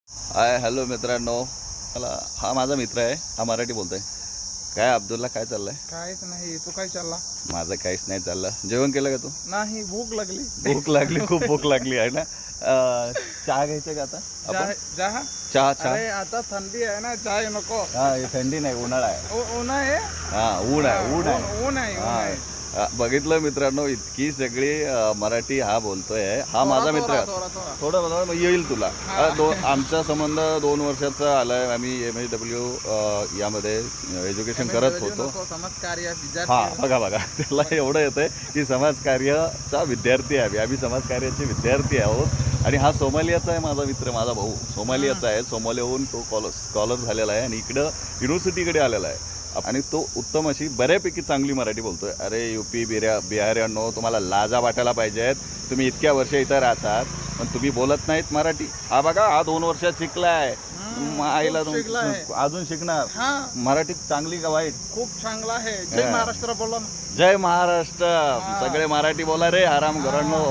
Hi hello मित्रांनो, मला हा माझा मित्र आहे, हा मराठी बोलतोय. काय अब्दुल्ला, काय चाललंय? काहीच नाही. तू काय चालला? माझं काहीच नाही चाललं. जेवण केलं का तू? नाही, भूक लागली. भूक लागली, खूप भूक लागली आहे ना. चहा घ्यायचं का आता आपण? चहा? चहा चहा अरे आता थंडी आहे ना, चाय नको. हा, हे थंडी नाही, उन्हाळा आहे. ऊन आहे. हा, ऊन आहे, ऊन आहे. ऊन आहे. हा, बघितलं मित्रांनो, इतकी सगळी मराठी हा बोलतोय. हा माझा मित्र आहे. थोडं थोडं येईल तुला. आमचा संबंध 2 वर्षाचा आलाय. आम्ही MSW यामध्ये एज्युकेशन करत होतो. समाजकार्य हा, बघा बघा, त्याला एवढं येतंय की समाजकार्याचा विद्यार्थी आहे. आम्ही समाजकार्याचे विद्यार्थी आहोत. आणि हा सोमालियाचा आहे, माझा मित्र, माझा भाऊ सोमालियाचा आहे. सोमालियाहून तो स्कॉलर झालेला आहे आणि इकडं युनिव्हर्सिटीकडे आलेला आहे. आणि तो उत्तम अशी बऱ्यापैकी चांगली मराठी बोलतोय. अरे UP बिहाऱ्यांनो, तुम्हाला लाजा वाटायला पाहिजेत. तुम्ही इतक्या वर्ष इथं राहतात पण तुम्ही बोलत नाहीत मराठी. हा बघा, हा 2 वर्षात शिकलाय. आईला अजून शिकणार. मराठीत चांगली का वाईट? खूप चांगला आहे. जय महाराष्ट्र बोला ना. जय महाराष्ट्र. सगळे मराठी बोला रे, हराम घरांनो.